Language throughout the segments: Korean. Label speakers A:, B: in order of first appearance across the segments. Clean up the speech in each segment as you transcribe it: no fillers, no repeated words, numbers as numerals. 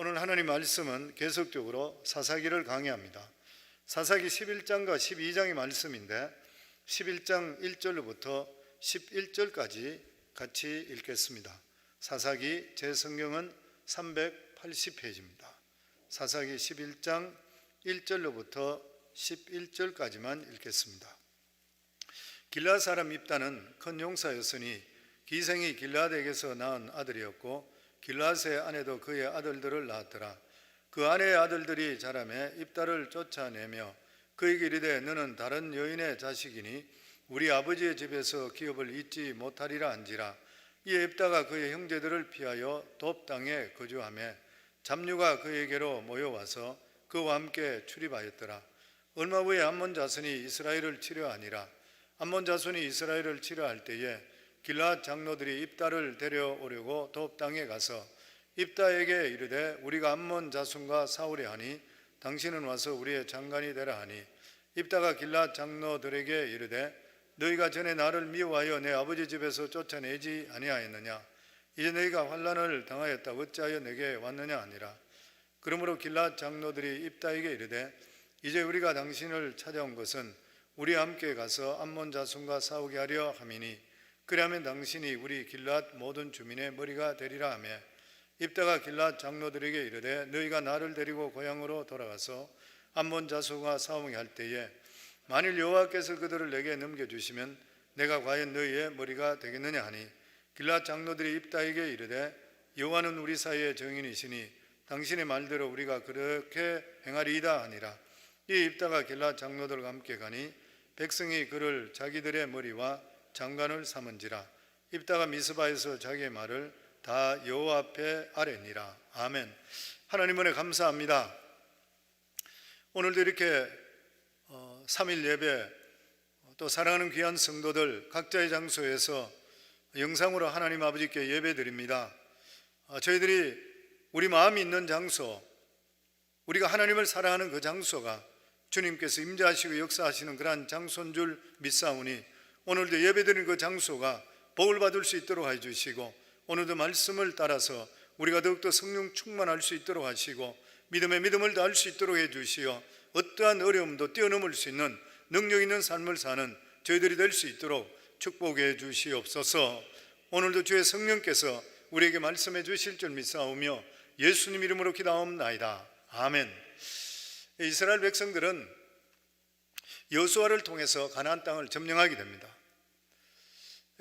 A: 오늘 하나님 말씀은 계속적으로 사사기를 강의합니다. 사사기 11장과 12장의 말씀인데 11장 1절로부터 11절까지 같이 읽겠습니다. 사사기 제 성경은 380페이지입니다. 사사기 11장 1절로부터 11절까지만 읽겠습니다. 길르앗 사람 입다는 큰 용사였으니 기생이 길르앗에게서 낳은 아들이었고 길르앗의 아내도 그의 아들들을 낳았더라. 그 아내의 아들들이 자라매 입다를 쫓아내며 그에게 이르되 너는 다른 여인의 자식이니 우리 아버지의 집에서 기업을 잊지 못하리라 한지라. 이에 입다가 그의 형제들을 피하여 돕 땅에 거주하며 잡류가 그에게로 모여와서 그와 함께 출입하였더라. 얼마 후에 암몬 자손이 이스라엘을 치려하니라. 암몬 자손이 이스라엘을 치려할 때에 길르앗 장로들이 입다를 데려오려고 돕 땅에 가서 입다에게 이르되 우리가 암몬 자손과 싸우려 하니 당신은 와서 우리의 장관이 되라 하니 입다가 길르앗 장로들에게 이르되 너희가 전에 나를 미워하여 내 아버지 집에서 쫓아내지 아니하였느냐? 이제 너희가 환난을 당하였다 어찌하여 내게 왔느냐 하니라. 그러므로 길르앗 장로들이 입다에게 이르되 이제 우리가 당신을 찾아온 것은 우리와 함께 가서 암몬 자손과 싸우게 하려 함이니 그리하면 당신이 우리 길르앗 모든 주민의 머리가 되리라 하며 입다가 길르앗 장로들에게 이르되 너희가 나를 데리고 고향으로 돌아가서 암몬 자손과 싸우게 할 때에 만일 여호와께서 그들을 내게 넘겨주시면 내가 과연 너희의 머리가 되겠느냐 하니 길르앗 장로들이 입다에게 이르되 여호와는 우리 사이의 정인이시니 당신의 말대로 우리가 그렇게 행하리이다 하니라. 이 입다가 길르앗 장로들과 함께 가니 백성이 그를 자기들의 머리와 장관을 삼은지라. 입다가 미스바에서 자기의 말을 다 여호와 앞에 아뢰니라. 아멘. 하나님 은혜 감사합니다. 오늘도 이렇게 3일 예배 또 사랑하는 귀한 성도들 각자의 장소에서 영상으로 하나님 아버지께 예배 드립니다. 저희들이 우리 마음이 있는 장소, 우리가 하나님을 사랑하는 그 장소가 주님께서 임재하시고 역사하시는 그러한 장소인 줄 믿사오니 오늘도 예배드리는 그 장소가 복을 받을 수 있도록 해주시고 오늘도 말씀을 따라서 우리가 더욱더 성령 충만할 수 있도록 하시고 믿음의 믿음을 다할 수 있도록 해주시어 어떠한 어려움도 뛰어넘을 수 있는 능력 있는 삶을 사는 저희들이 될 수 있도록 축복해 주시옵소서. 오늘도 주의 성령께서 우리에게 말씀해 주실 줄 믿사오며 예수님 이름으로 기도하옵나이다. 아멘. 이스라엘 백성들은 여호수아를 통해서 가나안 땅을 점령하게 됩니다.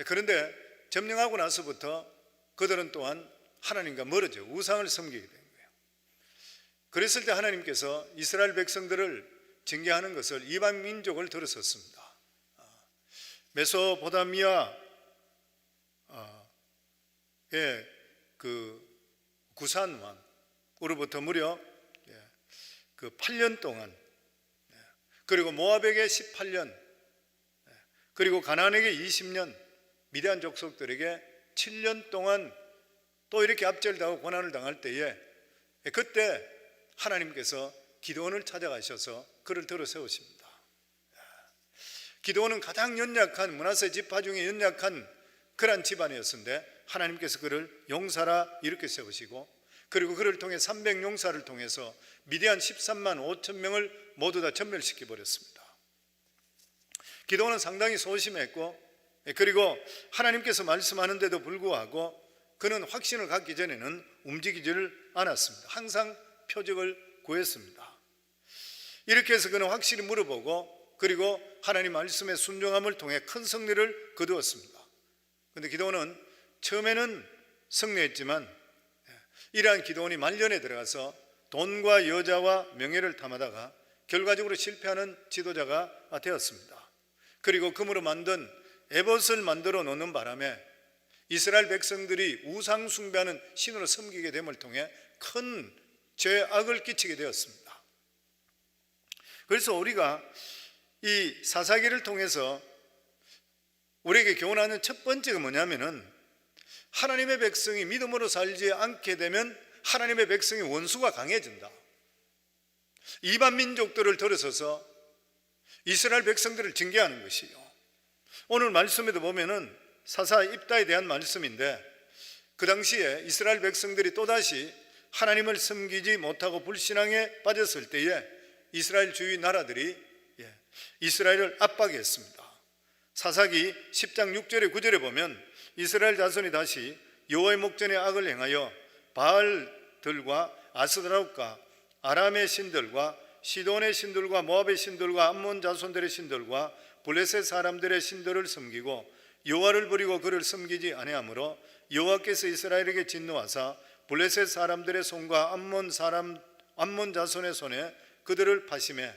A: 그런데 점령하고 나서부터 그들은 또한 하나님과 멀어져 우상을 섬기게 된 거예요. 그랬을 때 하나님께서 이스라엘 백성들을 징계하는 것을 이방 민족을 들었었습니다. 메소포타미아의 그 구산 왕으로부터 무려 그 8년 동안, 그리고 모압에게 18년, 그리고 가나안에게 20년, 미디안 족속들에게 7년 동안 또 이렇게 압제당하고 고난을 당할 때에 그때 하나님께서 기드온을 찾아가셔서 그를 들어 세우십니다. 기드온은 가장 연약한 므낫세 지파 중에 연약한 그러한 집안이었는데 하나님께서 그를 용사라 이렇게 세우시고 그리고 그를 통해 300용사를 통해서 미디안 13만 5천 명을 모두 다 전멸시켜 버렸습니다. 기드온은 상당히 소심했고 그리고 하나님께서 말씀하는데도 불구하고 그는 확신을 갖기 전에는 움직이지를 않았습니다. 항상 표적을 구했습니다. 이렇게 해서 그는 확실히 물어보고 그리고 하나님 말씀의 순종함을 통해 큰 승리를 거두었습니다. 그런데 기드온은 처음에는 승리했지만 이러한 기드온이 말년에 들어가서 돈과 여자와 명예를 탐하다가 결과적으로 실패하는 지도자가 되었습니다. 그리고 금으로 만든 에봇을 만들어 놓는 바람에 이스라엘 백성들이 우상 숭배하는 신으로 섬기게 됨을 통해 큰 죄악을 끼치게 되었습니다. 그래서 우리가 이 사사기를 통해서 우리에게 교훈하는 첫 번째가 뭐냐면은 하나님의 백성이 믿음으로 살지 않게 되면 하나님의 백성의 원수가 강해진다. 이방 민족들을 들어서서 이스라엘 백성들을 징계하는 것이요. 오늘 말씀에도 보면은 사사 입다에 대한 말씀인데 그 당시에 이스라엘 백성들이 또다시 하나님을 섬기지 못하고 불신앙에 빠졌을 때에 이스라엘 주위 나라들이 이스라엘을 압박했습니다. 사사기 10장 6절에 9절에 보면 이스라엘 자손이 다시 여호와의 목전에 악을 행하여 바알들과 아스드라웃과 아람의 신들과 시돈의 신들과 모압의 신들과 암몬 자손들의 신들과 블레셋 사람들의 신들을 섬기고 여호와를 버리고 그를 섬기지 아니하므로 여호와께서 이스라엘에게 진노하사 블레셋 사람들의 손과 암몬 자손의 손에 그들을 파심해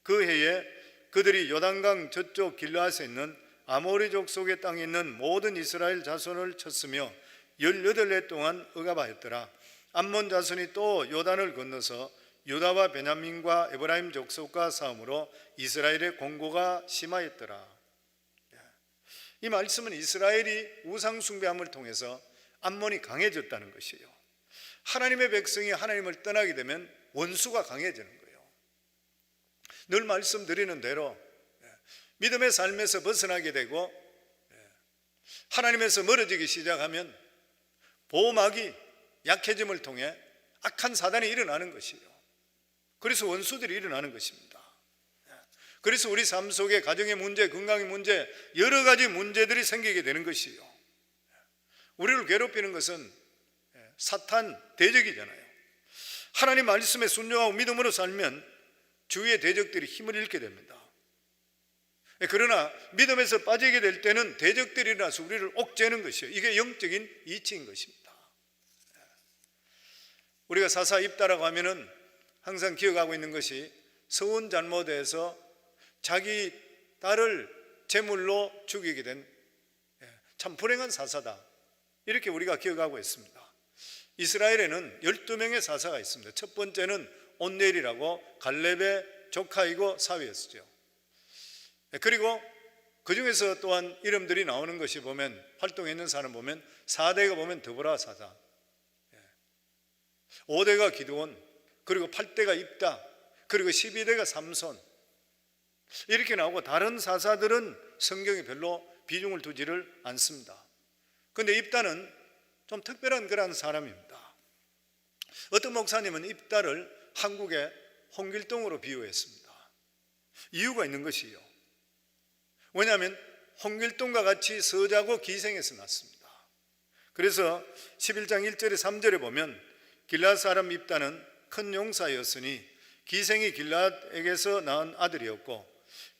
A: 그 해에 그들이 요단강 저쪽 길르앗에 있는 아모리 족속의 땅에 있는 모든 이스라엘 자손을 쳤으며 18해 동안 억압하였더라. 암몬 자손이 또 요단을 건너서 유다와 베냐민과 에브라임 족속과 싸움으로 이스라엘의 공고가 심하였더라. 이 말씀은 이스라엘이 우상 숭배함을 통해서 암몬이 강해졌다는 것이에요. 하나님의 백성이 하나님을 떠나게 되면 원수가 강해지는 거예요. 늘 말씀드리는 대로 믿음의 삶에서 벗어나게 되고 하나님에서 멀어지기 시작하면 보호막이 약해짐을 통해 악한 사단이 일어나는 것이에요. 그래서 원수들이 일어나는 것입니다. 그래서 우리 삶 속에 가정의 문제, 건강의 문제, 여러 가지 문제들이 생기게 되는 것이에요. 우리를 괴롭히는 것은 사탄 대적이잖아요. 하나님 말씀에 순종하고 믿음으로 살면 주위의 대적들이 힘을 잃게 됩니다. 그러나 믿음에서 빠지게 될 때는 대적들이 일어나서 우리를 옥죄는 것이에요. 이게 영적인 이치인 것입니다. 우리가 사사 입다라고 하면은 항상 기억하고 있는 것이 서운 잘못해서 자기 딸을 제물로 죽이게 된 참 불행한 사사다, 이렇게 우리가 기억하고 있습니다. 이스라엘에는 12명의 사사가 있습니다. 첫 번째는 온넬이라고 갈렙의 조카이고 사위였죠. 그리고 그 중에서 또한 이름들이 나오는 것이 보면, 활동했는 사람 보면 4대가 보면 드보라 사사, 5대가 기드온, 그리고 8대가 입다, 그리고 12대가 삼손, 이렇게 나오고 다른 사사들은 성경에 별로 비중을 두지를 않습니다. 그런데 입다는 좀 특별한 그런 사람입니다. 어떤 목사님은 입다를 한국의 홍길동으로 비유했습니다. 이유가 있는 것이요. 왜냐하면 홍길동과 같이 서자고 기생에서 났습니다. 그래서 11장 1절에 3절에 보면 길앗 사람 입다는 큰 용사였으니 기생이 길앗에게서 낳은 아들이었고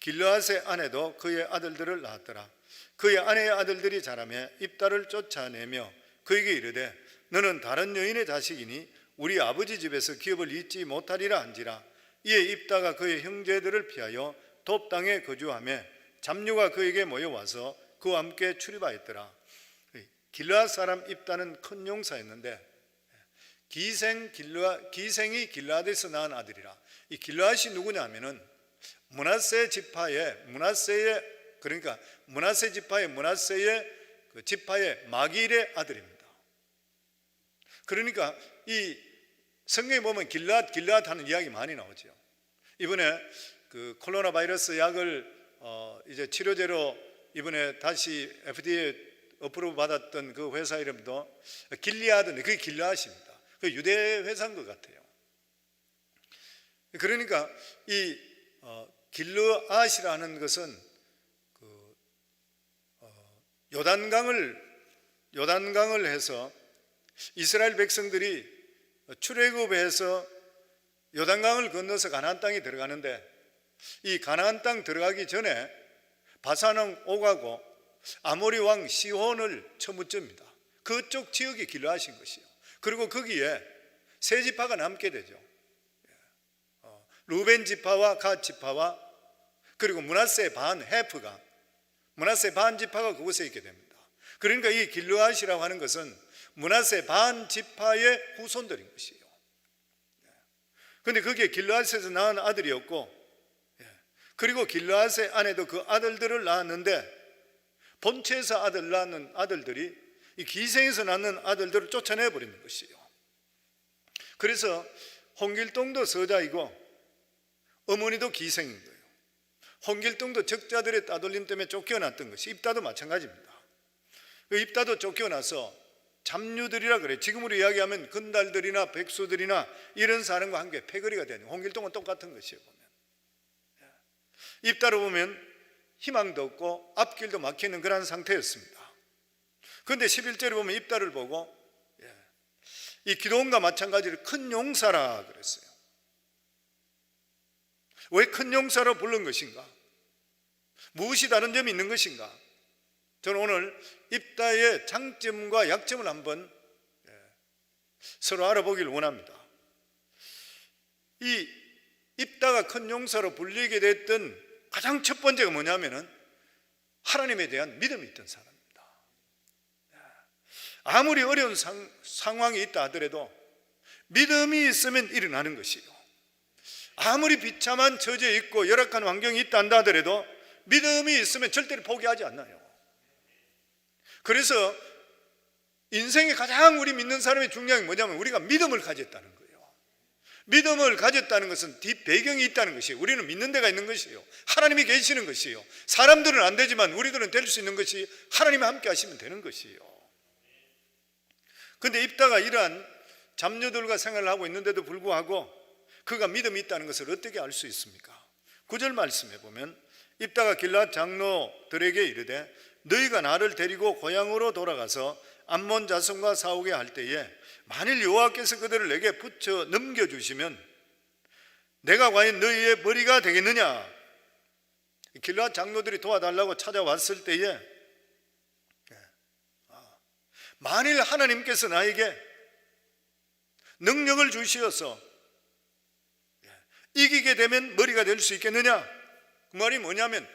A: 길르앗의 아내도 그의 아들들을 낳았더라. 그의 아내의 아들들이 자라매 입다를 쫓아내며 그에게 이르되 너는 다른 여인의 자식이니 우리 아버지 집에서 기업을 잇지 못하리라 한지라. 이에 입다가 그의 형제들을 피하여 돕 땅에 거주하며 잡류가 그에게 모여와서 그와 함께 출입하였더라. 길르앗 사람 입다는 큰 용사였는데 기생이 길르앗에서 낳은 아들이라. 이 길르앗이 누구냐 하면은 므낫세 지파의 그 지파의 마길의 아들입니다. 그러니까 이 성경에 보면 길르앗 하는 이야기 많이 나오죠. 이번에 그 코로나 바이러스 약을 이제 치료제로 이번에 다시 FDA 어프로브 받았던 그 회사 이름도 길리아드인데 그게 길르앗입니다. 그 유대 회사인 것 같아요. 그러니까 이 길르앗이라는 것은 그 요단강을 해서 이스라엘 백성들이 출애굽해서 요단강을 건너서 가나안 땅에 들어가는데 이 가나안 땅 들어가기 전에 바산왕 옥하고 아모리 왕 시혼을 처무집니다. 그쪽 지역이 길르앗인 것이요. 그리고 거기에 세 지파가 남게 되죠. 루벤 지파와 갓 지파와 그리고 므낫세 반 헤프가 므낫세 반 지파가 그곳에 있게 됩니다. 그러니까 이 길르앗이라고 하는 것은 므낫세 반 지파의 후손들인 것이에요. 그런데 그게 길르앗에서 낳은 아들이었고, 그리고 길르앗의 아내도 그 아들들을 낳았는데 본체에서 아들 낳는 아들들이 이 기생에서 낳는 아들들을 쫓아내 버리는 것이에요. 그래서 홍길동도 서자이고 어머니도 기생인 거예요. 홍길동도 적자들의 따돌림 때문에 쫓겨났던 것이 입다도 마찬가지입니다. 그 입다도 쫓겨나서 잡류들이라 그래. 지금으로 이야기하면 건달들이나 백수들이나 이런 사람과 함께 패거리가 되는, 홍길동은 똑같은 것이에요. 보면 입다로 보면 희망도 없고 앞길도 막히는 그런 상태였습니다. 그런데 11절에 보면 입다를 보고 이 기도원과 마찬가지로 큰 용사라 그랬어요. 왜 큰 용사로 부른 것인가? 무엇이 다른 점이 있는 것인가? 저는 오늘 입다의 장점과 약점을 한번 서로 알아보기를 원합니다. 이 입다가 큰 용사로 불리게 됐던 가장 첫 번째가 뭐냐면은 하나님에 대한 믿음이 있던 사람입니다. 아무리 어려운 상황이 있다 하더라도 믿음이 있으면 일어나는 것이요, 아무리 비참한 처지에 있고 열악한 환경이 있다 한다 하더라도 믿음이 있으면 절대로 포기하지 않나요. 그래서 인생에 가장 우리 믿는 사람의 중요한 게 뭐냐면 우리가 믿음을 가졌다는 거예요. 믿음을 가졌다는 것은 뒷배경이 있다는 것이에요. 우리는 믿는 데가 있는 것이에요. 하나님이 계시는 것이에요. 사람들은 안 되지만 우리들은 될 수 있는 것이 하나님이 함께 하시면 되는 것이에요. 그런데 입다가 이러한 잡류들과 생활을 하고 있는데도 불구하고 그가 믿음이 있다는 것을 어떻게 알 수 있습니까? 9절 말씀해 보면 입다가 길앗 장로들에게 이르되 너희가 나를 데리고 고향으로 돌아가서 암몬 자손과 싸우게 할 때에 만일 여호와께서 그들을 내게 붙여 넘겨주시면 내가 과연 너희의 머리가 되겠느냐? 길앗 장로들이 도와달라고 찾아왔을 때에 만일 하나님께서 나에게 능력을 주시어서 이기게 되면 머리가 될 수 있겠느냐? 그 말이 뭐냐면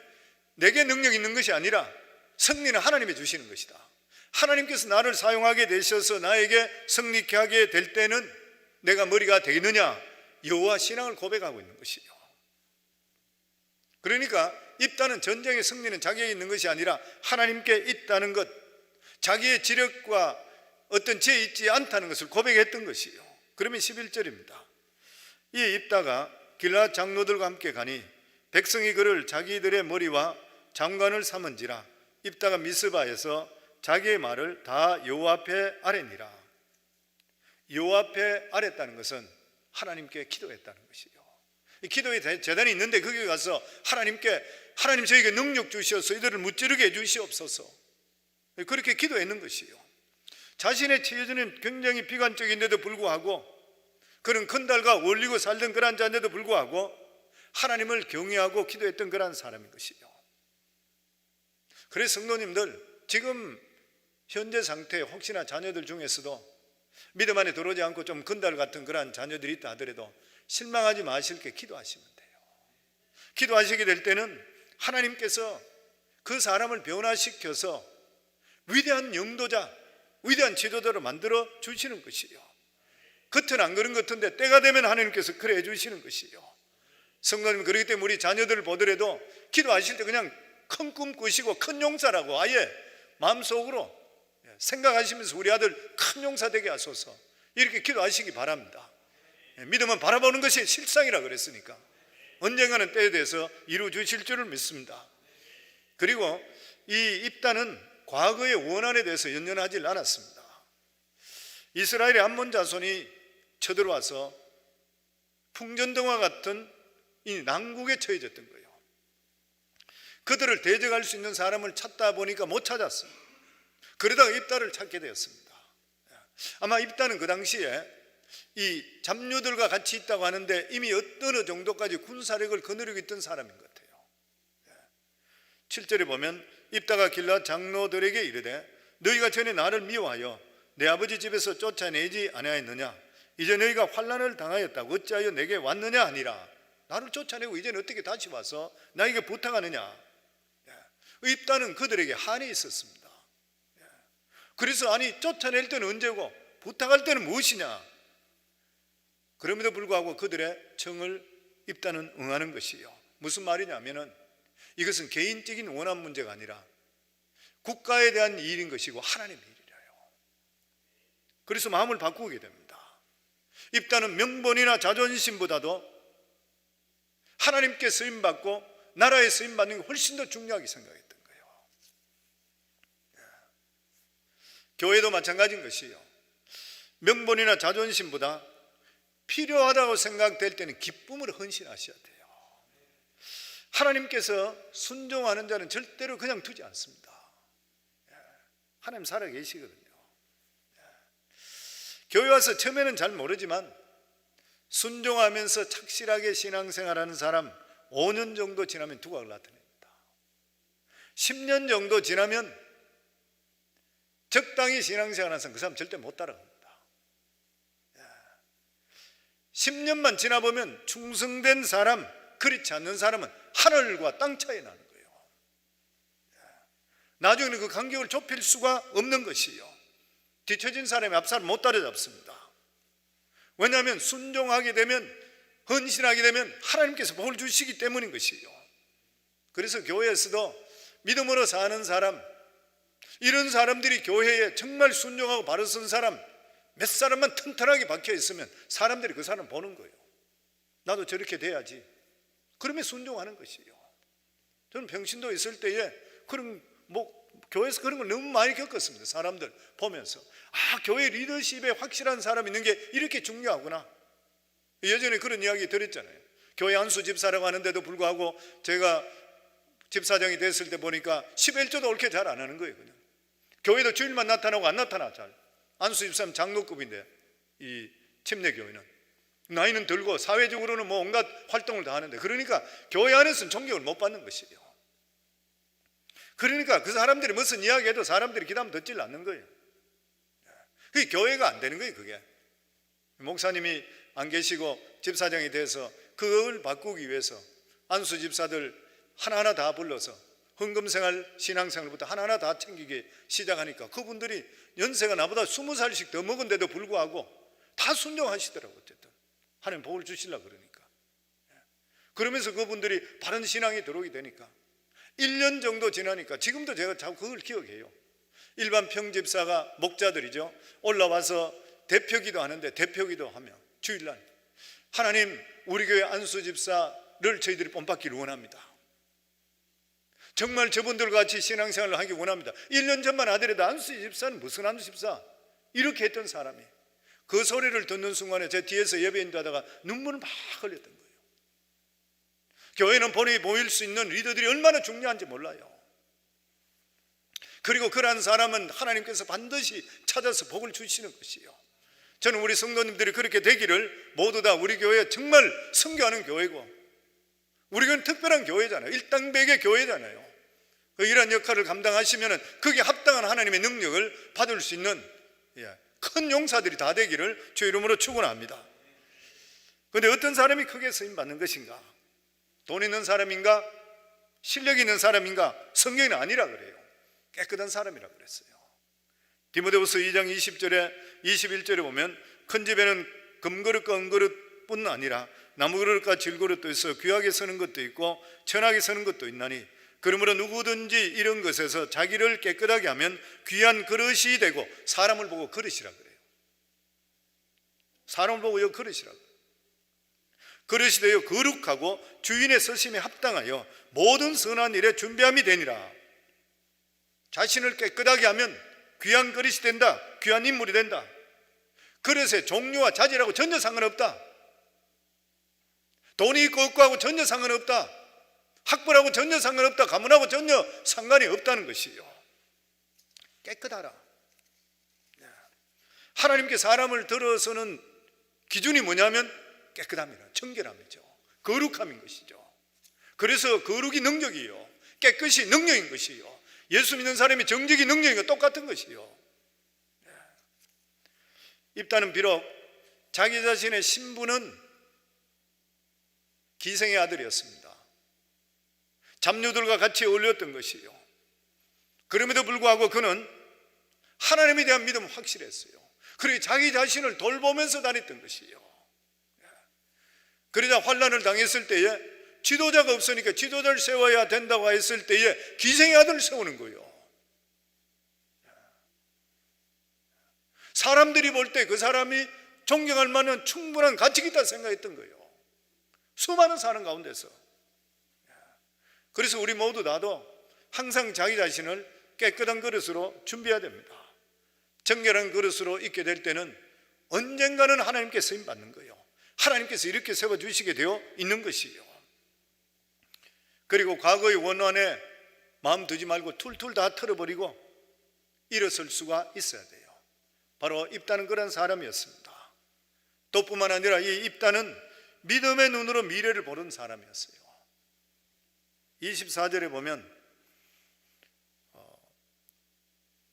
A: 내게 능력이 있는 것이 아니라 승리는 하나님이 주시는 것이다. 하나님께서 나를 사용하게 되셔서 나에게 승리케 하게 될 때는 내가 머리가 되겠느냐? 여호와 신앙을 고백하고 있는 것이요. 그러니까 입다는 전쟁의 승리는 자기에게 있는 것이 아니라 하나님께 있다는 것, 자기의 지력과 어떤 지혜 있지 않다는 것을 고백했던 것이요. 그러면 11절입니다. 이 입다가 길앗 장로들과 함께 가니 백성이 그를 자기들의 머리와 장관을 삼은지라 입다가 미스바에서 자기의 말을 다 여호와 앞에 아뢰니라. 여호와 앞에 아뢰었다는 것은 하나님께 기도했다는 것이요. 기도의 재단이 있는데 거기 가서 하나님께 하나님 저에게 능력 주시어서 이들을 무찌르게 해주시옵소서, 그렇게 기도했는 것이요. 자신의 처지는 굉장히 비관적인데도 불구하고 그는 큰달과 어울리고 살던 그런 자인데도 불구하고 하나님을 경외하고 기도했던 그런 사람인 것이요. 그래서 성도님들, 지금 현재 상태에 혹시나 자녀들 중에서도 믿음 안에 들어오지 않고 좀 건달 같은 그런 자녀들이 있다 하더라도 실망하지 마실 게 기도하시면 돼요. 기도하시게 될 때는 하나님께서 그 사람을 변화시켜서 위대한 영도자, 위대한 지도자로 만들어 주시는 것이요. 겉은 안 그런 것 같은데 때가 되면 하나님께서 그래 주시는 것이요. 성도님, 그렇기 때문에 우리 자녀들을 보더라도 기도하실 때 그냥 큰 꿈 꾸시고 큰 용사라고 아예 마음속으로 생각하시면서 우리 아들 큰 용사 되게 하소서, 이렇게 기도하시기 바랍니다. 믿음은 바라보는 것이 실상이라 그랬으니까 언젠가는 때에 대해서 이루어 주실 줄을 믿습니다. 그리고 이 입다는 과거의 원한에 대해서 연연하지 않았습니다. 이스라엘의 암몬 자손이 쳐들어와서 풍전등화 같은 이 난국에 처해졌던 거예요. 그들을 대적할 수 있는 사람을 찾다 보니까 못 찾았어요. 그러다가 입다를 찾게 되었습니다. 아마 입다는 그 당시에 이 잡류들과 같이 있다고 하는데 이미 어느 정도까지 군사력을 거느리고 있던 사람인 것 같아요. 7절에 보면 입다가 길앗 장로들에게 이르되 너희가 전에 나를 미워하여 내 아버지 집에서 쫓아내지 아니하였느냐? 이제 너희가 환난을 당하였다고 어찌하여 내게 왔느냐 하니라. 나를 쫓아내고 이제는 어떻게 다시 와서 나에게 부탁하느냐? 입다는 그들에게 한이 있었습니다. 그래서 아니 쫓아낼 때는 언제고 부탁할 때는 무엇이냐? 그럼에도 불구하고 그들의 청을 입다는 응하는 것이요. 무슨 말이냐면은 이것은 개인적인 원한 문제가 아니라 국가에 대한 일인 것이고 하나님의 일이래요. 그래서 마음을 바꾸게 됩니다. 입다는 명분이나 자존심보다도 하나님께 쓰임받고 나라에 쓰임받는 게 훨씬 더 중요하게 생각했던 거예요. 교회도 마찬가지인 것이요. 명분이나 자존심보다 필요하다고 생각될 때는 기쁨으로 헌신하셔야 돼요. 하나님께서 순종하는 자는 절대로 그냥 두지 않습니다. 하나님 살아 계시거든요. 교회 와서 처음에는 잘 모르지만 순종하면서 착실하게 신앙생활하는 사람 5년 정도 지나면 두각을 나타냅니다. 10년 정도 지나면 적당히 신앙생활하는 사람 그 사람 절대 못 따라갑니다. 10년만 지나보면 충성된 사람, 그렇지 않는 사람은 하늘과 땅 차이 나는 거예요. 나중에는 그 간격을 좁힐 수가 없는 것이요. 뒤처진 사람이 앞사람 못 따라잡습니다. 왜냐하면 순종하게 되면, 헌신하게 되면 하나님께서 복을 주시기 때문인 것이요. 그래서 교회에서도 믿음으로 사는 사람, 이런 사람들이 교회에 정말 순종하고 바로 선 사람 몇 사람만 튼튼하게 박혀 있으면 사람들이 그 사람 보는 거예요. 나도 저렇게 돼야지. 그러면 순종하는 것이에요. 저는 평신도에 있을 때에 그런 교회에서 그런 걸 너무 많이 겪었습니다. 사람들 보면서 교회 리더십에 확실한 사람이 있는 게 이렇게 중요하구나. 예전에 그런 이야기 들었잖아요. 교회 안수 집사라고 하는데도 불구하고 제가 집사장이 됐을 때 보니까 11조도 옳게 잘 안 하는 거예요. 그냥 교회도 주일만 나타나고 안 나타나. 잘 안수 집사는 장로급인데 이 침례교회는 나이는 들고 사회적으로는 온갖 활동을 다 하는데, 그러니까 교회 안에서는 존경을 못 받는 것이에요. 그러니까 그 사람들이 무슨 이야기해도 사람들이 기다면 듣질 않는 거예요. 그게 교회가 안 되는 거예요. 그게 목사님이 안 계시고 집사장이 돼서 그걸 바꾸기 위해서 안수 집사들 하나하나 다 불러서 헌금생활, 신앙생활부터 하나하나 다 챙기기 시작하니까 그분들이 연세가 나보다 20살씩 더 먹은데도 불구하고 다 순종하시더라고요. 어쨌든 하나님 복을 주시려고 그러니까. 그러면서 그분들이 바른 신앙이 들어오게 되니까 1년 정도 지나니까 지금도 제가 자꾸 그걸 기억해요. 일반 평집사가 목자들이죠. 올라와서 대표기도 하는데 대표기도 하며 주일날 하나님 우리 교회 안수집사를 저희들이 본받기를 원합니다. 정말 저분들과 같이 신앙생활을 하기 원합니다. 1년 전만 하더라도 안수집사는 무슨 안수집사? 이렇게 했던 사람이 그 소리를 듣는 순간에 제 뒤에서 예배인도하다가 눈물을 막 흘렸던 거예요. 교회는 본이 보일 수 있는 리더들이 얼마나 중요한지 몰라요. 그리고 그러한 사람은 하나님께서 반드시 찾아서 복을 주시는 것이에요. 저는 우리 성도님들이 그렇게 되기를 모두 다 우리 교회 정말 선교하는 교회고 우리 교회는 특별한 교회잖아요. 일당백의 교회잖아요. 이런 역할을 감당하시면 거기에 합당한 하나님의 능력을 받을 수 있는 큰 용사들이 다 되기를 주 이름으로 축원합니다. 그런데 어떤 사람이 크게 쓰임받는 것인가? 돈 있는 사람인가? 실력 있는 사람인가? 성경은 아니라 그래요. 깨끗한 사람이라 그랬어요. 디모데후서 2장 20절에 21절에 보면 큰 집에는 금그릇과 은그릇뿐 아니라 나무그릇과 질그릇도 있어 귀하게 서는 것도 있고 천하게 서는 것도 있나니 그러므로 누구든지 이런 것에서 자기를 깨끗하게 하면 귀한 그릇이 되고 사람을 보고 그릇이라 그래요. 사람을 보고 이거 그릇이라고. 그릇이 되어 거룩하고 주인의 서심에 합당하여 모든 선한 일에 준비함이 되니라. 자신을 깨끗하게 하면 귀한 그릇이 된다. 귀한 인물이 된다. 그릇의 종류와 자질하고 전혀 상관없다. 돈이 있고 없고 하고 전혀 상관없다. 학벌하고 전혀 상관없다. 가문하고 전혀 상관이 없다는 것이요. 깨끗하라. 하나님께 사람을 들어서는 기준이 뭐냐면 깨끗함이라, 청결함이죠. 거룩함인 것이죠. 그래서 거룩이 능력이요, 깨끗이 능력인 것이요. 예수 믿는 사람이 정직이 능력인 것 똑같은 것이요. 입다는 비록 자기 자신의 신분은 기생의 아들이었습니다. 잡류들과 같이 어울렸던 것이요. 그럼에도 불구하고 그는 하나님에 대한 믿음은 확실했어요. 그리고 자기 자신을 돌보면서 다녔던 것이요. 그러자 환난을 당했을 때에 지도자가 없으니까 지도자를 세워야 된다고 했을 때에 기생의 아들을 세우는 거예요. 사람들이 볼 때 그 사람이 존경할 만한 충분한 가치가 있다고 생각했던 거예요. 수많은 사람 가운데서. 그래서 우리 모두 나도 항상 자기 자신을 깨끗한 그릇으로 준비해야 됩니다. 정결한 그릇으로 있게 될 때는 언젠가는 하나님께 쓰임받는 거예요. 하나님께서 이렇게 세워주시게 되어 있는 것이에요. 그리고 과거의 원한에 마음 두지 말고 툴툴 다 털어버리고 일어설 수가 있어야 돼요. 바로 입다는 그런 사람이었습니다. 또 뿐만 아니라 이 입다는 믿음의 눈으로 미래를 보는 사람이었어요. 24절에 보면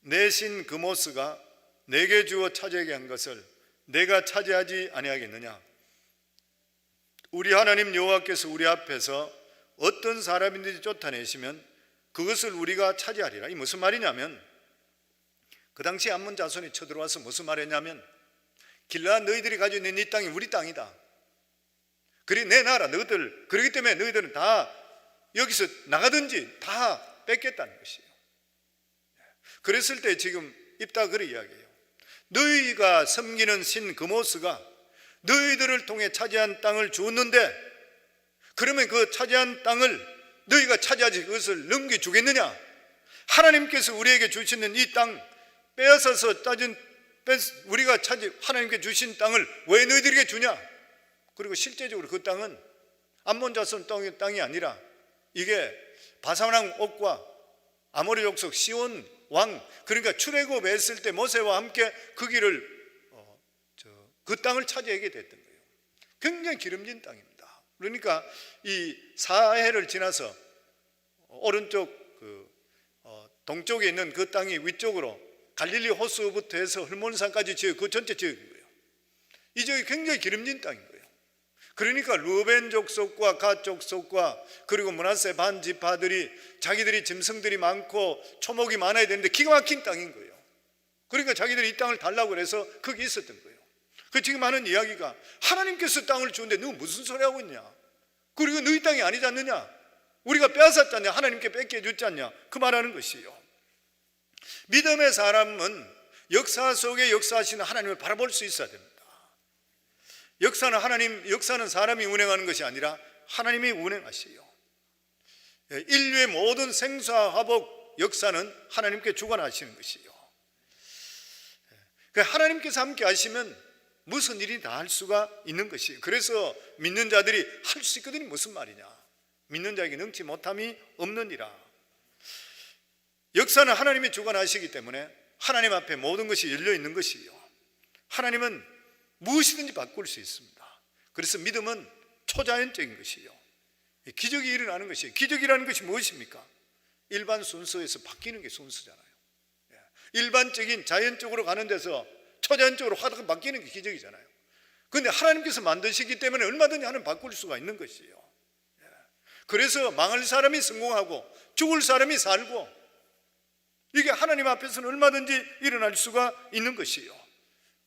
A: 내 신 그모스가 내게 주어 차지하게 한 것을 내가 차지하지 아니하겠느냐. 우리 하나님 여호와께서 우리 앞에서 어떤 사람인지 쫓아내시면 그것을 우리가 차지하리라. 이 무슨 말이냐면, 그 당시 암몬 자손이 쳐들어와서 무슨 말했냐면, 길라앗 너희들이 가지고 있는 이 땅이 우리 땅이다. 그리 내 나라 너희들, 그렇기 때문에 너희들은 다 여기서 나가든지 다 뺏겠다는 것이에요. 그랬을 때 지금 입다 그리 이야기해요. 너희가 섬기는 신 그모스가 너희들을 통해 차지한 땅을 주었는데, 그러면 그 차지한 땅을 너희가 차지하지 그것을 넘겨주겠느냐? 하나님께서 우리에게 주시는 이 땅 빼앗아서 우리가 하나님께 주신 땅을 왜 너희들에게 주냐? 그리고 실제적으로 그 땅은 암몬 자손 땅이 아니라 이게 바산왕 옥과 아모리 족속 시온 왕, 그러니까 출애굽했을 때 모세와 함께 그 길을 그 땅을 차지하게 됐던 거예요. 굉장히 기름진 땅입니다. 그러니까 이 사해를 지나서 오른쪽 동쪽에 있는 그 땅이 위쪽으로 갈릴리 호수부터 해서 헐몬산까지 지역, 그 전체 지역이고요. 이 지역이 굉장히 기름진 땅인 거예요. 그러니까 루벤 족속과 갓 족속과 그리고 므낫세 반 지파들이 자기들이 짐승들이 많고 초목이 많아야 되는데 기가 막힌 땅인 거예요. 그러니까 자기들이 이 땅을 달라고 해서 거기 있었던 거예요. 그 지금 하는 이야기가, 하나님께서 땅을 주는데 너 무슨 소리 하고 있냐? 그리고 너희 땅이 아니지 않느냐? 우리가 빼앗았지 않냐? 하나님께 뺏겨줬지 않냐? 그 말하는 것이에요. 믿음의 사람은 역사 속에 역사하시는 하나님을 바라볼 수 있어야 됩니다. 역사는 사람이 운행하는 것이 아니라 하나님이 운행하시요. 인류의 모든 생사 화복 역사는 하나님께 주관하시는 것이요. 하나님께서 함께 하시면 무슨 일이 다 할 수가 있는 것이에요. 그래서 믿는 자들이 할 수 있거든요. 무슨 말이냐? 믿는 자에게 능치 못함이 없느니라. 역사는 하나님이 주관하시기 때문에 하나님 앞에 모든 것이 열려 있는 것이에요. 하나님은 무엇이든지 바꿀 수 있습니다. 그래서 믿음은 초자연적인 것이에요. 기적이 일어나는 것이에요. 기적이라는 것이 무엇입니까? 일반 순서에서 바뀌는 게 순서잖아요. 일반적인 자연적으로 가는 데서 초자연적으로 하다가 바뀌는 게 기적이잖아요. 그런데 하나님께서 만드시기 때문에 얼마든지 하나님 바꿀 수가 있는 것이에요. 그래서 망할 사람이 성공하고 죽을 사람이 살고, 이게 하나님 앞에서는 얼마든지 일어날 수가 있는 것이에요.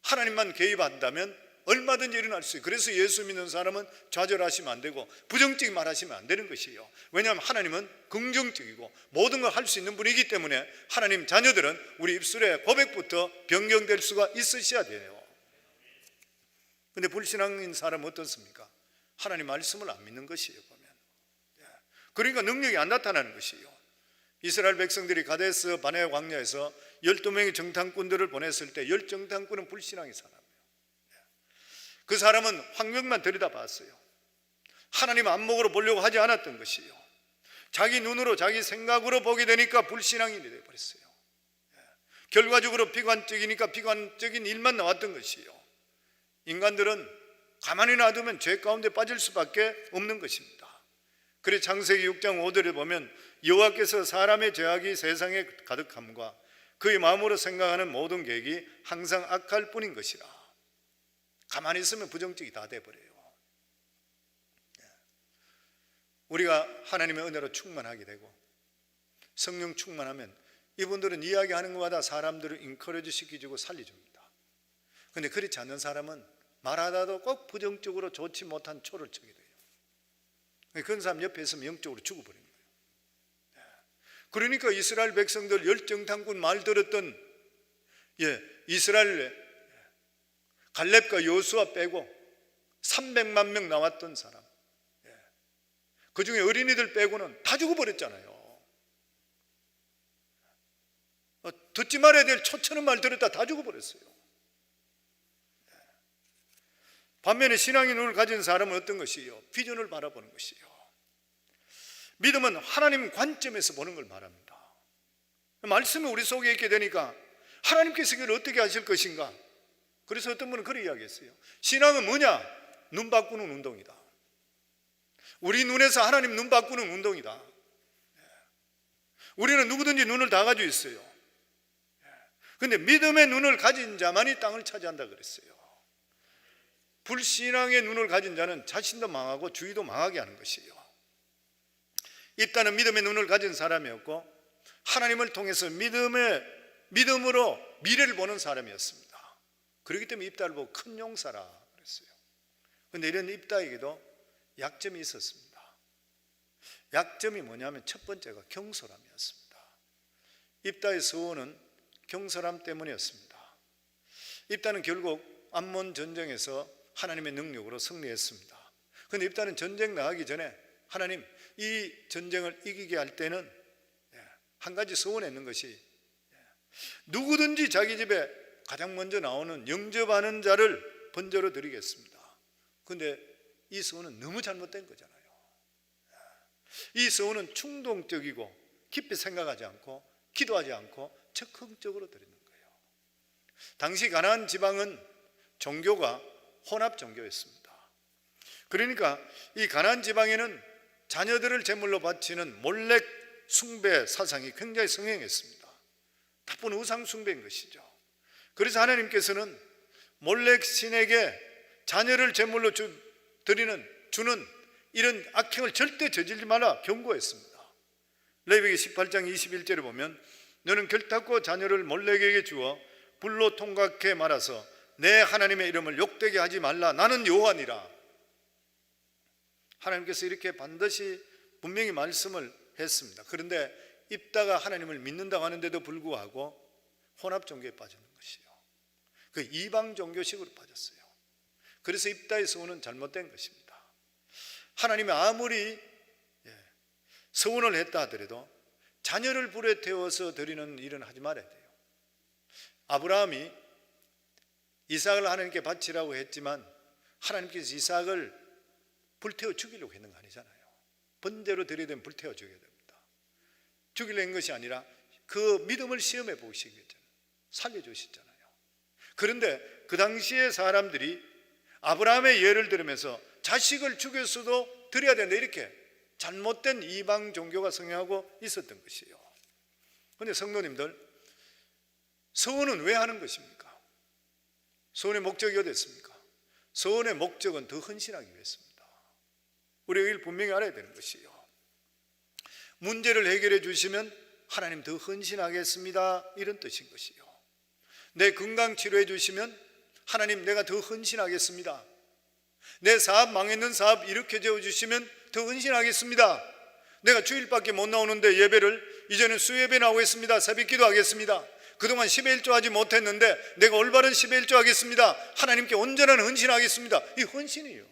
A: 하나님만 개입한다면 얼마든지 일어날 수 있어요. 그래서 예수 믿는 사람은 좌절하시면 안 되고 부정적인 말하시면 안 되는 것이에요. 왜냐하면 하나님은 긍정적이고 모든 걸 할 수 있는 분이기 때문에 하나님 자녀들은 우리 입술의 고백부터 변경될 수가 있으셔야 돼요. 그런데 불신앙인 사람은 어떻습니까? 하나님 말씀을 안 믿는 것이에요. 보면. 그러니까 능력이 안 나타나는 것이에요. 이스라엘 백성들이 가데스 바네 광야에서 12명의 정탐꾼들을 보냈을 때 10정탐꾼은 불신앙의 사람이에요. 그 사람은 환경만 들여다봤어요. 하나님 안목으로 보려고 하지 않았던 것이에요. 자기 눈으로 자기 생각으로 보게 되니까 불신앙이 되어버렸어요. 결과적으로 비관적이니까 비관적인 일만 나왔던 것이에요. 인간들은 가만히 놔두면 죄 가운데 빠질 수밖에 없는 것입니다. 그래서 창세기 6장 5절에 보면 여호와께서 사람의 죄악이 세상에 가득함과 그의 마음으로 생각하는 모든 계획이 항상 악할 뿐인 것이라. 가만히 있으면 부정적이 다 돼버려요. 우리가 하나님의 은혜로 충만하게 되고 성령 충만하면 이분들은 이야기하는 것마다 사람들을 인커리지 시켜주고 살려줍니다. 그런데 그렇지 않는 사람은 말하다도 꼭 부정적으로 좋지 못한 초를 쳐게 돼요. 그런 사람 옆에 있으면 영적으로 죽어버리는 거예요. 그러니까 이스라엘 백성들 열정탐꾼 말 들었던 이스라엘 갈렙과 여호수아 빼고 300만 명 나왔던 사람, 그 중에 어린이들 빼고는 다 죽어버렸잖아요. 듣지 말아야 될 초천원 말 들었다 다 죽어버렸어요. 반면에 신앙의 눈을 가진 사람은 어떤 것이에요? 비전을 바라보는 것이에요. 믿음은 하나님 관점에서 보는 걸 말합니다. 말씀이 우리 속에 있게 되니까 하나님께서 이걸 어떻게 하실 것인가? 그래서 어떤 분은 그렇게 이야기했어요. 신앙은 뭐냐? 눈 바꾸는 운동이다. 우리 눈에서 하나님 눈 바꾸는 운동이다. 우리는 누구든지 눈을 다 가지고 있어요. 그런데 믿음의 눈을 가진 자만이 땅을 차지한다 그랬어요. 불신앙의 눈을 가진 자는 자신도 망하고 주위도 망하게 하는 것이에요. 입다는 믿음의 눈을 가진 사람이었고 하나님을 통해서 믿음으로 미래를 보는 사람이었습니다. 그렇기 때문에 입다를 보고 큰 용사라 그랬어요. 그런데 이런 입다에게도 약점이 있었습니다. 약점이 뭐냐면 첫 번째가 경솔함이었습니다. 입다의 서원은 경솔함 때문이었습니다. 입다는 결국 암몬 전쟁에서 하나님의 능력으로 승리했습니다. 그런데 입다는 전쟁 나가기 전에 하나님 이 전쟁을 이기게 할 때는 한 가지 서원했는 것이 누구든지 자기 집에 가장 먼저 나오는 영접하는 자를 번제로 드리겠습니다. 그런데 이 서원은 너무 잘못된 거잖아요. 이 서원은 충동적이고 깊이 생각하지 않고 기도하지 않고 적극적으로 드리는 거예요. 당시 가나안 지방은 종교가 혼합 종교였습니다. 그러니까 이 가나안 지방에는 자녀들을 제물로 바치는 몰렉 숭배 사상이 굉장히 성행했습니다. 나쁜 우상 숭배인 것이죠. 그래서 하나님께서는 몰렉 신에게 자녀를 제물로 주는 이런 악행을 절대 저지르지 말라 경고했습니다. 레위기 18장 21절에 보면 너는 결탄코 자녀를 몰렉에게 주어 불로 통각해 말아서 내 하나님의 이름을 욕되게 하지 말라. 나는 여호와니라. 하나님께서 이렇게 반드시 분명히 말씀을 했습니다. 그런데 입다가 하나님을 믿는다고 하는데도 불구하고 혼합 종교에 빠지는 것이에요. 그 이방 종교식으로 빠졌어요. 그래서 입다의 서원은 잘못된 것입니다. 하나님이 아무리 서원을 했다 하더라도 자녀를 불에 태워서 드리는 일은 하지 말아야 돼요. 아브라함이 이삭을 하나님께 바치라고 했지만 하나님께서 이삭을 불태워 죽이려고 했는 거 아니잖아요. 번제로 드려야 되면 불태워 죽여야 됩니다. 죽이려고 한 것이 아니라 그 믿음을 시험해 보시기 위해서 살려주시잖아요. 그런데 그 당시에 사람들이 아브라함의 예를 들으면서 자식을 죽였어도 드려야 된다 이렇게 잘못된 이방 종교가 성행하고 있었던 것이에요. 그런데 성도님들, 서원은 왜 하는 것입니까? 서원의 목적이 어디였습니까? 서원의 목적은 더 헌신하기 위해서입니다. 우리가 이걸 분명히 알아야 되는 것이에요. 문제를 해결해 주시면 하나님 더 헌신하겠습니다 이런 뜻인 것이에요. 내 건강 치료해 주시면 하나님 내가 더 헌신하겠습니다. 내 사업 망했는 사업 일으켜 주시면 더 헌신하겠습니다. 내가 주일밖에 못 나오는데 예배를 이제는 수예배 나오겠습니다. 새벽기도 하겠습니다. 그동안 11조 하지 못했는데 내가 올바른 11조 하겠습니다. 하나님께 온전한 헌신하겠습니다. 이 헌신이에요.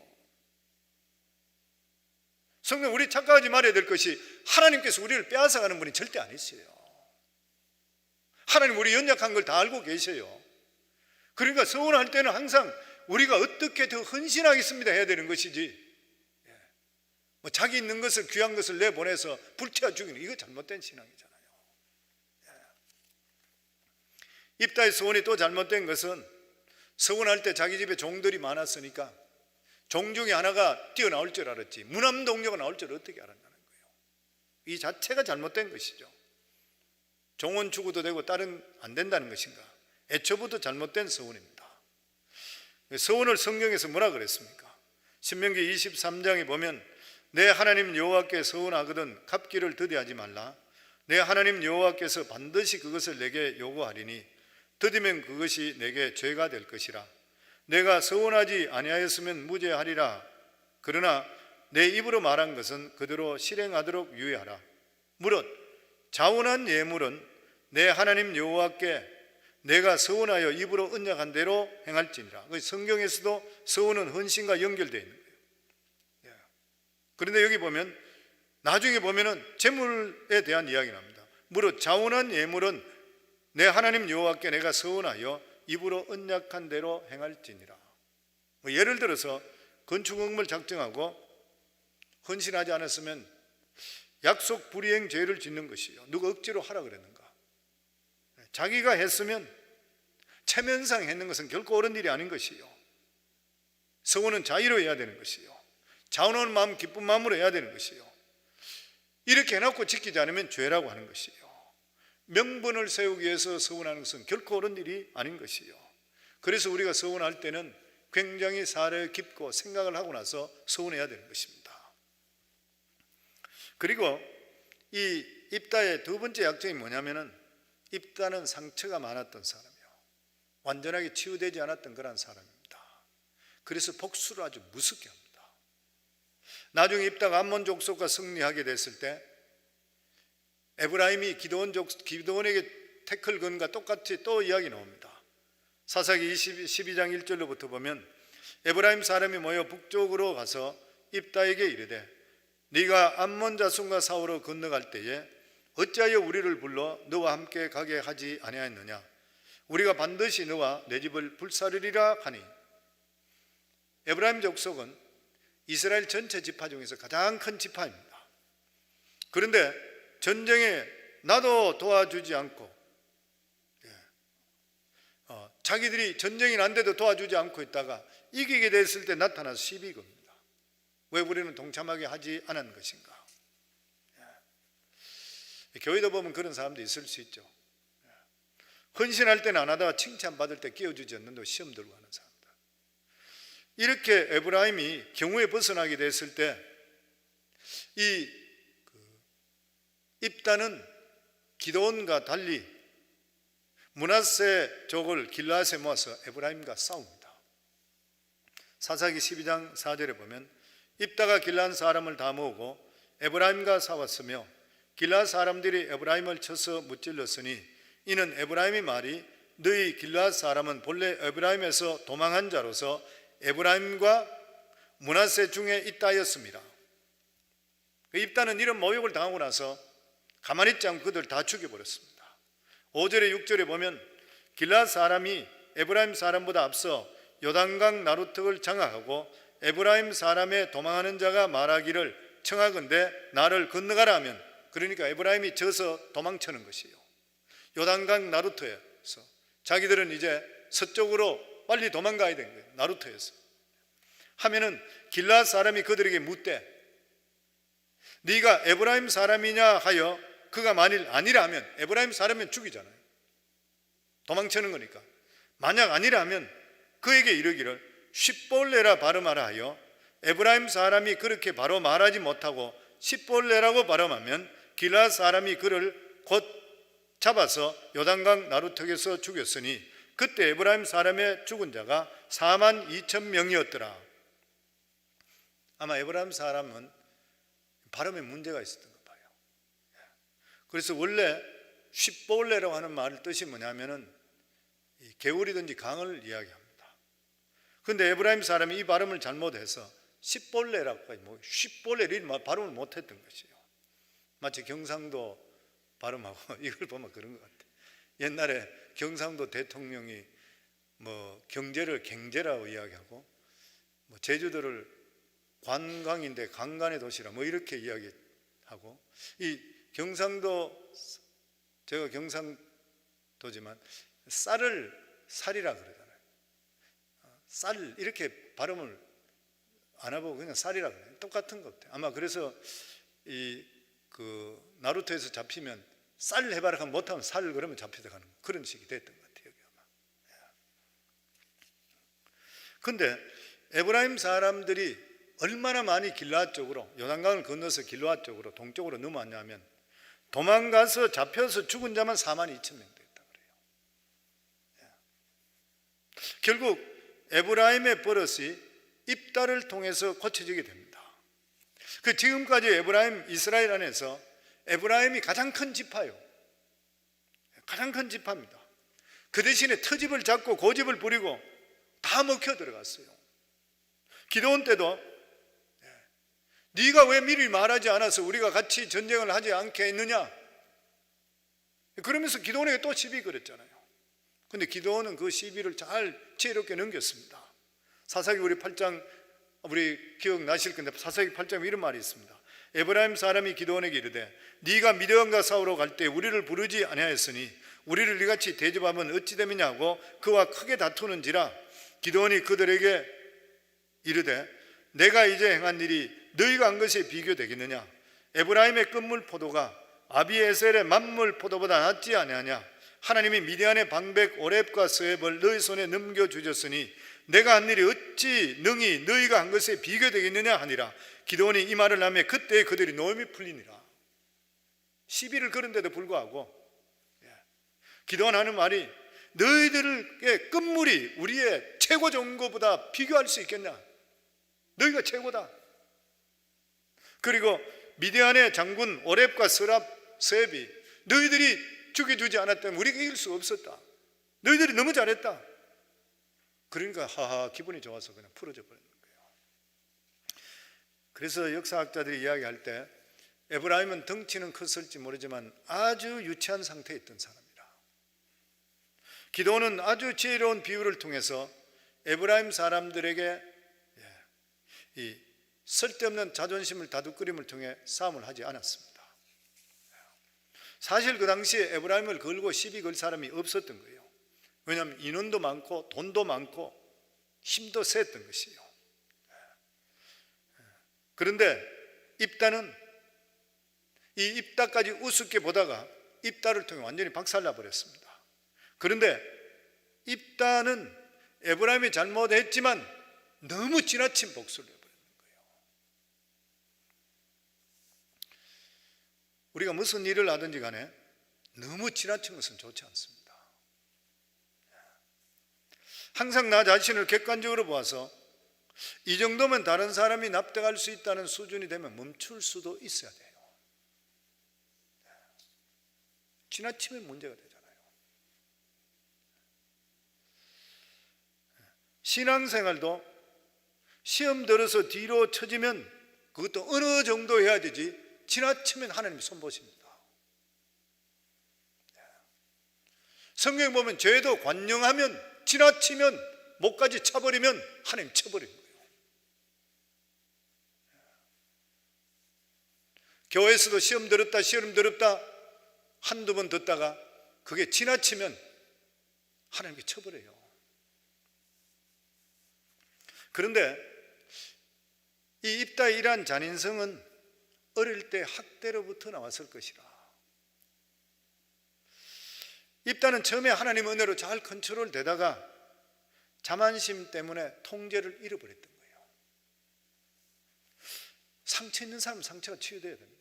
A: 성도, 우리 착각하지 말아야 될 것이 하나님께서 우리를 빼앗아가는 분이 절대 아니세요. 하나님 우리 연약한 걸 다 알고 계셔요. 그러니까 서원할 때는 항상 우리가 어떻게 더 헌신하겠습니다 해야 되는 것이지, 뭐 자기 있는 것을 귀한 것을 내보내서 불태워 죽이는 이거 잘못된 신앙이잖아요. 입다의 서원이 또 잘못된 것은 서원할 때 자기 집에 종들이 많았으니까 종 중에 하나가 뛰어나올 줄 알았지 무남동료가 나올 줄 어떻게 알았냐는 거예요. 이 자체가 잘못된 것이죠. 종은 죽어도 되고 딸은 안 된다는 것인가? 애초부터 잘못된 서원입니다. 서원을 성경에서 뭐라 그랬습니까? 신명기 23장에 보면 내 하나님 여호와께 서원하거든 갚기를 더디하지 말라. 내 하나님 여호와께서 반드시 그것을 내게 요구하리니 더디면 그것이 내게 죄가 될 것이라. 내가 서원하지 아니하였으면 무죄하리라. 그러나 내 입으로 말한 것은 그대로 실행하도록 유의하라. 무릇 자원한 예물은 내 하나님 여호와께 내가 서원하여 입으로 언약한 대로 행할지니라. 성경에서도 서원은 헌신과 연결되어 있는 거예요. 그런데 여기 보면 나중에 보면은 재물에 대한 이야기 납니다. 무릇 자원한 예물은 내 하나님 여호와께 내가 서원하여 입으로 언약한 대로 행할지니라. 예를 들어서 건축 업무를 작정하고 헌신하지 않았으면 약속 불이행 죄를 짓는 것이요, 누가 억지로 하라 그랬는가? 자기가 했으면 체면상 했는 것은 결코 옳은 일이 아닌 것이요, 서원은 자의로 해야 되는 것이요, 자원하는 마음 기쁜 마음으로 해야 되는 것이요, 이렇게 해놓고 지키지 않으면 죄라고 하는 것이요, 명분을 세우기 위해서 서원하는 것은 결코 옳은 일이 아닌 것이요. 그래서 우리가 서원할 때는 굉장히 사려 깊고 생각을 하고 나서 서원해야 되는 것입니다. 그리고 이 입다의 두 번째 약점이 뭐냐면은, 입다는 상처가 많았던 사람이요, 완전하게 치유되지 않았던 그런 사람입니다. 그래서 복수를 아주 무섭게 합니다. 나중에 입다가 암몬 족속과 승리하게 됐을 때 에브라임이 기드온에게 태클 건과 똑같이 또 이야기 나옵니다. 사사기 12장 1절로부터 보면, 에브라임 사람이 모여 북쪽으로 가서 입다에게 이르되 네가 암몬 자손과 싸우러 건너갈 때에 어찌하여 우리를 불러 너와 함께 가게 하지 아니하였느냐? 우리가 반드시 너와 내 집을 불사르리라 하니. 에브라임 족속은 이스라엘 전체 지파 중에서 가장 큰 지파입니다. 그런데 전쟁에 나도 도와주지 않고, 자기들이 전쟁이 난데도 도와주지 않고 있다가 이기게 됐을 때 나타나서 시비 겁니다. 왜 우리는 동참하게 하지 않은 것인가? 교회도 보면 그런 사람도 있을 수 있죠. 헌신할 때는 안 하다가 칭찬받을 때 끼워주지 않는다고 시험 들고 하는 사람들. 이렇게 에브라임이 경우에 벗어나게 됐을 때 이 입다는 기드온과 달리 므낫세 족을 길르앗에 모아서 에브라임과 싸웁니다. 사사기 12장 4절에 보면, 입다가 길르앗 사람을 다 모으고 에브라임과 싸웠으며 길르앗 사람들이 에브라임을 쳐서 무찔렀으니 이는 에브라임의 말이 너희 길르앗 사람은 본래 에브라임에서 도망한 자로서 에브라임과 므낫세 중에 있다였습니다. 입다는 이런 모욕을 당하고 나서 가만히 있지 않고 그들 다 죽여버렸습니다. 5절에 6절에 보면, 길르앗 사람이 에브라임 사람보다 앞서 요단강 나루턱을 장악하고 에브라임 사람의 도망하는 자가 말하기를 청하건대 나를 건너가라 하면, 그러니까 에브라임이 져서 도망치는 것이에요. 요단강 나루터에서 자기들은 이제 서쪽으로 빨리 도망가야 된 거예요. 나루터에서 하면은 길르앗 사람이 그들에게 묻되 네가 에브라임 사람이냐 하여, 그가 만일 아니라 하면, 에브라임 사람이면 죽이잖아요. 도망치는 거니까. 만약 아니라 하면 그에게 이르기를 십볼레라 발음하라 하여, 에브라임 사람이 그렇게 바로 말하지 못하고 십볼레라고 발음하면 길르앗 사람이 그를 곧 잡아서 요단강 나루턱에서 죽였으니 그때 에브라임 사람의 죽은 자가 42,000명이었더라. 아마 에브라임 사람은 발음에 문제가 있었던 것 봐요. 그래서 원래 십볼레라고 하는 말의 뜻이 뭐냐면은 개울이든지 강을 이야기합니다. 그런데 에브라임 사람이 이 발음을 잘못해서 십볼레라고, 십볼레를 발음을 못했던 것이에요. 마치 경상도 발음하고 이걸 보면 그런 것 같아요. 옛날에 경상도 대통령이 경제를 갱제라고 이야기하고, 제주도를 관광인데 관광의 도시라 이렇게 이야기하고, 이 경상도, 제가 경상도지만 쌀을 살이라 그러잖아요. 쌀 이렇게 발음을 안 하고 그냥 쌀이라 그래요. 똑같은 것 같아요. 아마 그래서 나루토에서 잡히면 쌀 해봐라 하면 못하면 살 그러면 잡혀가는 그런 식이 됐던 것 같아요. 그런데 에브라임 사람들이 얼마나 많이 길르앗 쪽으로, 요단강을 건너서 길르앗 쪽으로 동쪽으로 넘어왔냐면, 도망가서 잡혀서 죽은 자만 42,000명 됐다 그래요. 결국 에브라임의 버릇이 입다를 통해서 고쳐지게 됩니다. 지금까지 에브라임, 이스라엘 안에서 에브라임이 가장 큰 지파예요. 가장 큰 지파입니다. 그 대신에 터집을 잡고 고집을 부리고 다 먹혀 들어갔어요. 기드온 때도 네가 왜 미리 말하지 않아서 우리가 같이 전쟁을 하지 않게 했느냐? 그러면서 기드온에게 또 시비 걸었잖아요. 근데 기드온은 그 시비를 잘 지혜롭게 넘겼습니다. 사사기 우리 8장, 우리 기억나실 건데 사사기 8장에 이런 말이 있습니다. 에브라임 사람이 기드온에게 이르되 네가 미디안과 싸우러 갈 때 우리를 부르지 아니하였으니 우리를 이같이 대접하면 어찌 되느냐고 그와 크게 다투는지라. 기드온이 그들에게 이르되 내가 이제 행한 일이 너희가 한 것에 비교되겠느냐? 에브라임의 끝물 포도가 아비에셀의 만물 포도보다 낫지 아니하냐? 하나님이 미디안의 방백 오렙과 스웹을 너희 손에 넘겨주셨으니 내가 한 일이 어찌 능히 너희가 한 것에 비교되겠느냐 하니라. 기드온이 이 말을 하며 그때 그들이 노염이 풀리니라. 시비를 걸은데도 불구하고 기드온 하는 말이 너희들의 끝물이 우리의 최고 좋은 것보다 비교할 수 있겠냐? 너희가 최고다. 그리고 미디안의 장군 오렙과 스웹이 너희들이 죽여주지 않았다면 우리가 이길 수 없었다. 너희들이 너무 잘했다. 그러니까 하하 기분이 좋아서 그냥 풀어져 버리는 거예요. 그래서 역사학자들이 이야기할 때 에브라임은 덩치는 컸을지 모르지만 아주 유치한 상태에 있던 사람이라. 기드온은 아주 지혜로운 비유를 통해서 에브라임 사람들에게 이 쓸데없는 자존심을 다독거림을 통해 싸움을 하지 않았습니다. 사실 그 당시에 에브라임을 걸고 시비 걸 사람이 없었던 거예요. 왜냐하면 인원도 많고 돈도 많고 힘도 셌던 것이에요. 그런데 입다는 이 입다까지 우습게 보다가 입다를 통해 완전히 박살나 버렸습니다. 그런데 입다는 에브라임이 잘못했지만 너무 지나친 복수를 해버리는 거예요. 우리가 무슨 일을 하든지 간에 너무 지나친 것은 좋지 않습니다. 항상 나 자신을 객관적으로 보아서 이 정도면 다른 사람이 납득할 수 있다는 수준이 되면 멈출 수도 있어야 돼요. 지나치면 문제가 되잖아요. 신앙생활도 시험 들어서 뒤로 처지면 그것도 어느 정도 해야 되지 지나치면 하나님이 손보십니다. 성경에 보면 죄도 관용하면 지나치면 목까지 차버리면 하나님 쳐버리는 거예요. 교회에서도 시험 들었다 한두 번 듣다가 그게 지나치면 하나님께 쳐버려요. 그런데 이 입다의 이러한 잔인성은 어릴 때 학대로부터 나왔을 것이라. 입다는 처음에 하나님 은혜로 잘 컨트롤 되다가 자만심 때문에 통제를 잃어버렸던 거예요. 상처 있는 사람은 상처가 치유돼야 됩니다.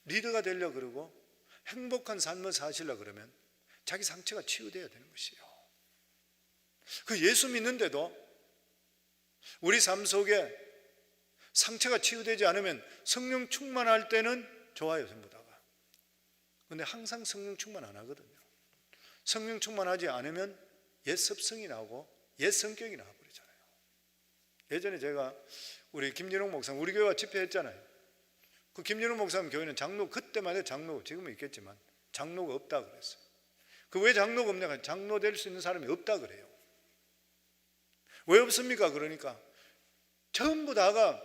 A: 리더가 되려고 그러고 행복한 삶을 사시려고 그러면 자기 상처가 치유돼야 되는 것이에요. 그 예수 믿는데도 우리 삶 속에 상처가 치유되지 않으면 성령 충만할 때는 좋아요, 전부 다가. 그런데 항상 성령 충만 안 하거든요. 성령 충만하지 않으면 옛 습성이 나오고 옛 성격이 나와버리잖아요. 예전에 제가 우리 김진홍 목사님, 우리 교회와 집회했잖아요. 그 김진홍 목사님 교회는 장로, 그때만 해도 장로, 지금은 있겠지만 장로가 없다 그랬어요. 그 왜 장로가 없냐? 장로 될 수 있는 사람이 없다 그래요. 왜 없습니까? 그러니까 전부 다가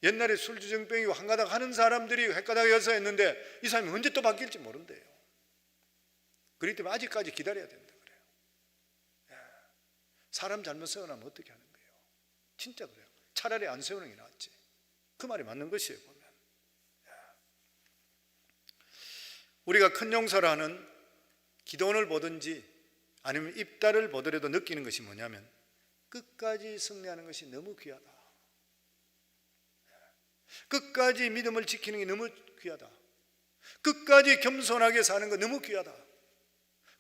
A: 옛날에 술주정병이고 한가닥 하는 사람들이 헷가닥 여서 했는데 이 사람이 언제 또 바뀔지 모른대요. 그렇기 때문에 아직까지 기다려야 된다 그래요. 사람 잘못 세워놓으면 어떻게 하는 거예요? 진짜 그래요. 차라리 안 세우는 게 낫지. 그 말이 맞는 것이에요, 보면. 우리가 큰 용서를 하는 기도원을 보든지 아니면 입다를 보더라도 느끼는 것이 뭐냐면 끝까지 승리하는 것이 너무 귀하다. 끝까지 믿음을 지키는 게 너무 귀하다. 끝까지 겸손하게 사는 거 너무 귀하다.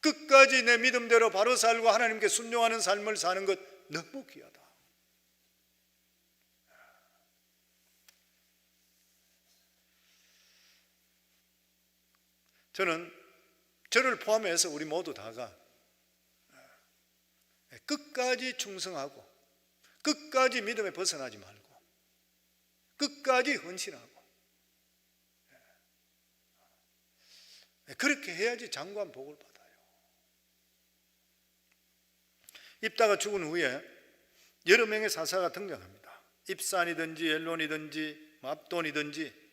A: 끝까지 내 믿음대로 바로 살고 하나님께 순종하는 삶을 사는 것 너무 귀하다. 저는 저를 포함해서 우리 모두 다가 끝까지 충성하고 끝까지 믿음에 벗어나지 말고 끝까지 헌신하고 그렇게 해야지 장관 복을 받아요. 입다가 죽은 후에 여러 명의 사사가 등장합니다. 입산이든지 엘론이든지 압돈이든지.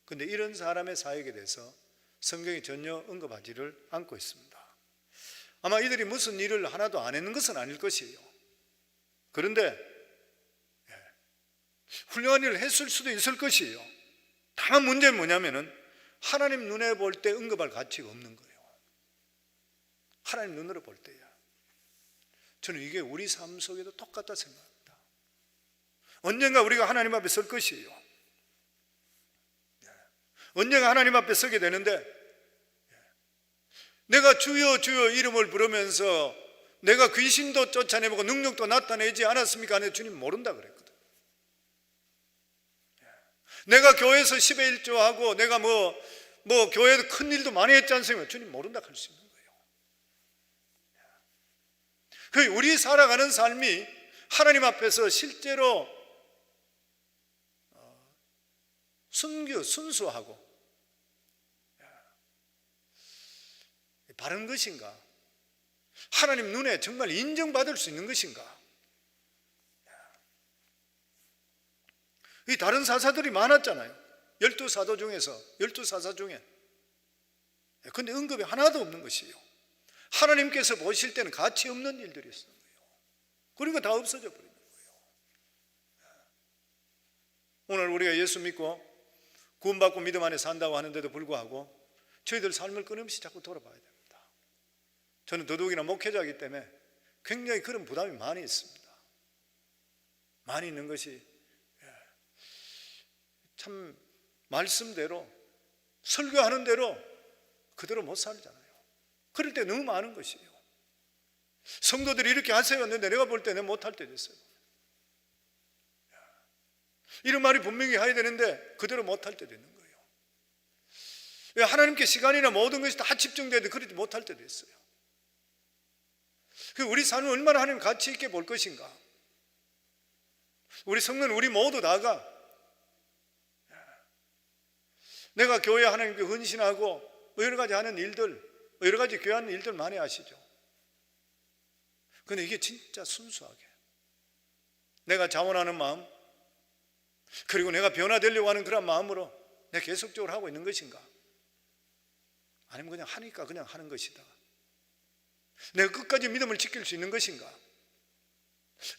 A: 근데 이런 사람의 사역에 대해서 성경이 전혀 언급하지를 않고 있습니다. 아마 이들이 무슨 일을 하나도 안 했는 것은 아닐 것이에요. 그런데 훌륭한 일을 했을 수도 있을 것이에요. 다만 문제는 뭐냐면은 하나님 눈에 볼 때 언급할 가치가 없는 거예요. 하나님 눈으로 볼 때야. 저는 이게 우리 삶 속에도 똑같다 생각합니다. 언젠가 우리가 하나님 앞에 설 것이에요. 언젠가 하나님 앞에 서게 되는데 내가 주여 주여 이름을 부르면서 내가 귀신도 쫓아내고 능력도 나타내지 않았습니까? 내 주님 모른다 그랬거든. 내가 교회에서 10의 1조하고 내가 뭐 교회에서 큰 일도 많이 했지 않습니까? 주님 모른다 할 수 있는 거예요. 그 우리 살아가는 삶이 하나님 앞에서 실제로 순수하고 바른 것인가? 하나님 눈에 정말 인정받을 수 있는 것인가? 이 다른 사사들이 많았잖아요. 12사도 중에서 12사사 중에. 근데 언급이 하나도 없는 것이에요. 하나님께서 보실 때는 가치 없는 일들이었어요. 그리고 다 없어져 버리는 거예요. 오늘 우리가 예수 믿고 구원받고 믿음 안에 산다고 하는데도 불구하고 저희들 삶을 끊임없이 자꾸 돌아봐야 됩니다. 저는 더더욱이나 목회자이기 때문에 굉장히 그런 부담이 많이 있습니다. 많이 있는 것이 참 말씀대로 설교하는 대로 그대로 못 살잖아요. 그럴 때 너무 많은 것이에요. 성도들이 이렇게 하세요 했는데 내가 볼 때 내가 못할 때도 있어요. 이런 말이 분명히 해야 되는데 그대로 못할 때도 있는 거예요. 하나님께 시간이나 모든 것이 다 집중되는데 그렇지 못할 때도 있어요. 우리 삶을 얼마나 하나님 가치 있게 볼 것인가. 우리 성도는 우리 모두 다가 내가 교회 하나님께 헌신하고 여러 가지 하는 일들, 여러 가지 교회하는 일들 많이 하시죠. 그런데 이게 진짜 순수하게 내가 자원하는 마음, 그리고 내가 변화되려고 하는 그런 마음으로 내가 계속적으로 하고 있는 것인가? 아니면 그냥 하니까 그냥 하는 것이다. 내가 끝까지 믿음을 지킬 수 있는 것인가?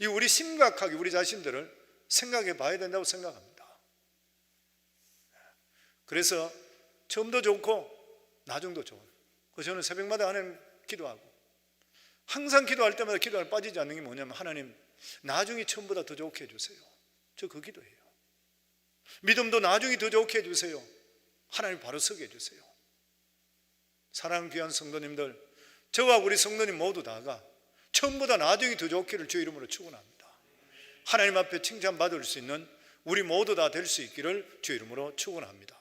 A: 이 우리 심각하게 우리 자신들을 생각해 봐야 된다고 생각합니다. 그래서 처음도 좋고 나중도 좋은. 그래서 저는 새벽마다 하나님 기도하고 항상 기도할 때마다 기도를 빠지지 않는 게 뭐냐면 하나님 나중이 처음보다 더 좋게 해주세요. 저 그 기도해요. 믿음도 나중이 더 좋게 해주세요. 하나님 바로 서게 해주세요. 사랑하는 귀한 성도님들, 저와 우리 성도님 모두 다가 처음보다 나중이 더 좋기를 주의 이름으로 축원합니다. 하나님 앞에 칭찬받을 수 있는 우리 모두 다 될 수 있기를 주의 이름으로 축원합니다.